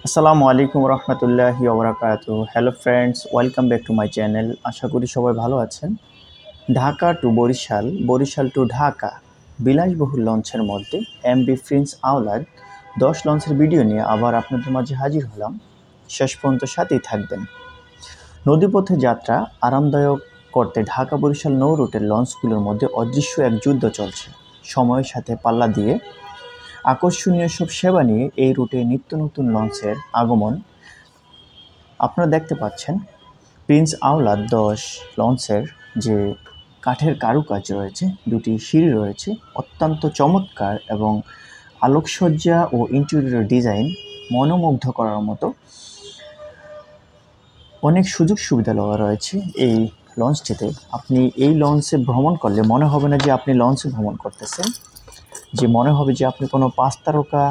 আসসালামু আলাইকুম রহমতুল্লাহি ওবরাকাতু। Hello friends, welcome back to my channel. আশা করি সবাই ভালো আছেন। ঢাকা টু বরিশাল, বরিশাল টু ঢাকা বিলাসবহুল লঞ্চের মধ্যে এমভি প্রিন্স আওলাদ 10 লঞ্চের ভিডিও নিয়ে আবার আপনাদের মাঝে হাজির হলাম। শেষ পর্যন্ত সাথেই থাকবেন। নদীপথে যাত্রা আরামদায়ক করতে ঢাকা বরিশাল নৌ রুটের লঞ্চগুলোর মধ্যে অদৃশ্য এক যুদ্ধ চলছে। সময়ের সাথে পাল্লা দিয়ে আকর্ষণীয় সব সেবা নিয়ে এই রুটে নিত্য নতুন লঞ্চের আগমন আপনারা দেখতে পাচ্ছেন। প্রিন্স আওলাদ 10 লঞ্চের যে কাঠের কারুকাজ রয়েছে, দুটি সিঁড়ি রয়েছে, অত্যন্ত চমৎকার এবং আলোকসজ্জা ও ইন্টেরিয়র ডিজাইন মনোমুগ্ধ করার মতো অনেক সুযোগ সুবিধা দেওয়া রয়েছে এই লঞ্চটিতে। আপনি এই লঞ্চে ভ্রমণ করলে মনে হবে না যে আপনি লঞ্চে ভ্রমণ করতেছেন, যে মনে হবে যে আপনি কোনো 5 তারকা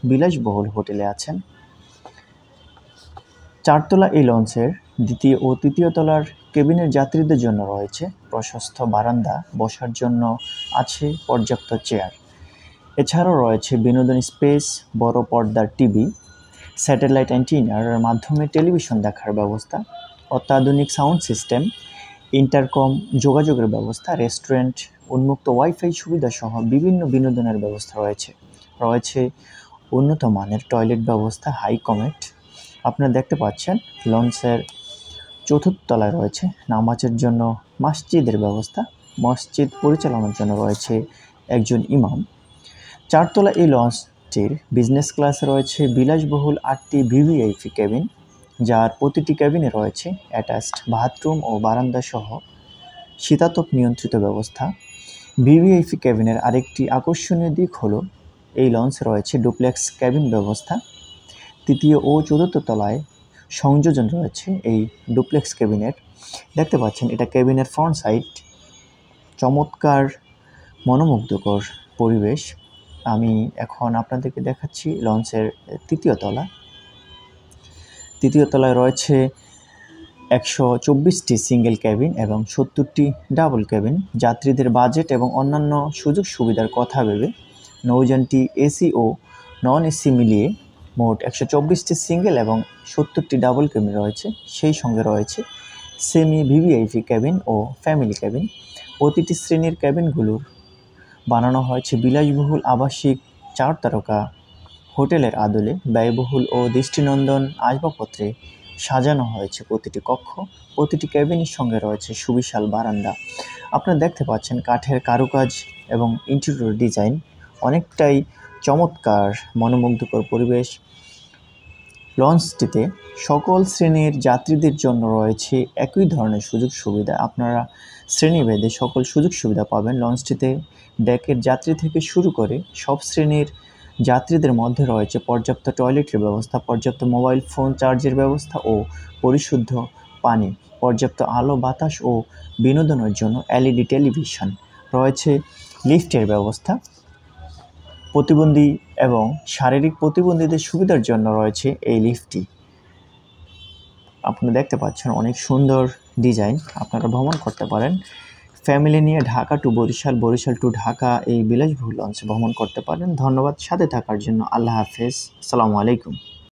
বিলাসবহুল হোটেলে আছেন। 4 তলা এই লঞ্চের দ্বিতীয় ও তৃতীয় তলার কেবিনের যাত্রীদের জন্য রয়েছে প্রশস্ত বারান্দা, বসার জন্য আছে পর্যাপ্ত চেয়ার। এছাড়াও রয়েছে বিনোদনী স্পেস, বড় পর্দার টিভি, স্যাটেলাইট অ্যান্টিনার মাধ্যমে টেলিভিশন দেখার ব্যবস্থা, অত্যাধুনিক সাউন্ড সিস্টেম, ইন্টারকম যোগাযোগের ব্যবস্থা, রেস্টুরেন্ট, উন্মুক্ত ওয়াইফাই সুবিধা সহ বিভিন্ন বিনোদনের ব্যবস্থা রয়েছে। রয়েছে উন্নত মানের টয়লেট ব্যবস্থা, হাই কমেট। আপনারা দেখতে পাচ্ছেন লঞ্চের চতুর্থ তলায় রয়েছে নামাজের জন্য মসজিদের ব্যবস্থা। মসজিদ পরিচালনার জন্য রয়েছে একজন ইমাম। 4 তলা এই লঞ্চটির বিজনেস ক্লাসে রয়েছে বিলাসবহুল 8টি ভিভিআইপি কেবিন, যার প্রতিটি কেবিনে রয়েছে অ্যাটাচড বাথরুম ও বারান্দা সহ শীতাতপ নিয়ন্ত্রিত ব্যবস্থা। ভিভিআইপি কেবিনের আরেকটি আকর্ষণীয় দিক হলো এই লঞ্চে রয়েছে ডুপ্লেক্স কেবিন ব্যবস্থা। তৃতীয় ও চতুর্থ তলায় সংযোজন রয়েছে এই ডুপ্লেক্স কেবিনের। দেখতে পাচ্ছেন এটা কেবিনের ফ্রন্ট সাইড, চমৎকার মনোমুগ্ধকর পরিবেশ। আমি এখন আপনাদেরকে দেখাচ্ছি লঞ্চের তৃতীয় তলা। তৃতীয় তলায় রয়েছে 124টি সিঙ্গেল কেবিন এবং 70টি ডাবল কেবিন। যাত্রীদের বাজেট এবং অন্যান্য সুযোগ সুবিধার কথা ভেবে নৌযানটি এসি ও নন এসি মিলিয়ে মোট 124টি সিঙ্গেল এবং 70টি ডাবল কেবিন রয়েছে। সেই সঙ্গে রয়েছে সেমি ভিভিআইপি কেবিন ও ফ্যামিলি কেবিন। প্রতিটি শ্রেণীর কেবিনগুলোর বানানো হয়েছে বিলাসবহুল আবাসিক 4 তারকা হোটেলের আদলে। ব্যয়বহুল ও দৃষ্টিনন্দন আসবাবপত্রে সাজানো হয়েছে প্রতিটি কক্ষ। প্রতিটি কেবিনের সঙ্গে রয়েছে সুবিশাল বারান্দা। আপনারা দেখতে পাচ্ছেন কাঠের কারুকাজ এবং ইন্টেরিয়র ডিজাইন অনেকটাই চমৎকার, মনোমুগ্ধকর পরিবেশ। লঞ্চটিতে সকল শ্রেণীর যাত্রীদের জন্য রয়েছে একই ধরনের সুযোগ সুবিধা। আপনারা শ্রেণীভেদে সকল সুযোগ সুবিধা পাবেন লঞ্চটিতে। ডেকের যাত্রী থেকে শুরু করে সব শ্রেণীর যাত্রীদের মধ্যে রয়েছে পর্যাপ্ত টয়লেটের ব্যবস্থা, পর্যাপ্ত মোবাইল ফোন চার্জের ব্যবস্থা ও পরিশুদ্ধ পানি, পর্যাপ্ত আলো বাতাস ও বিনোদনের জন্য এলইডি টেলিভিশন। রয়েছে লিফটের ব্যবস্থা। প্রতিবন্ধী এবং শারীরিক প্রতিবন্ধীদের সুবিধার জন্য রয়েছে এই লিফটটি। আপনারা দেখতে পাচ্ছেন অনেক সুন্দর ডিজাইন। আপনারা ভ্রমণ করতে পারেন ফ্যামিলি নিয়ে ঢাকা টু বরিশাল, বরিশাল টু ঢাকা এই বিলাসবহুল লঞ্চে ভ্রমণ করতে পারেন। ধন্যবাদ সাথে থাকার জন্য। আল্লাহ হাফেজ, আসসালামু আলাইকুম।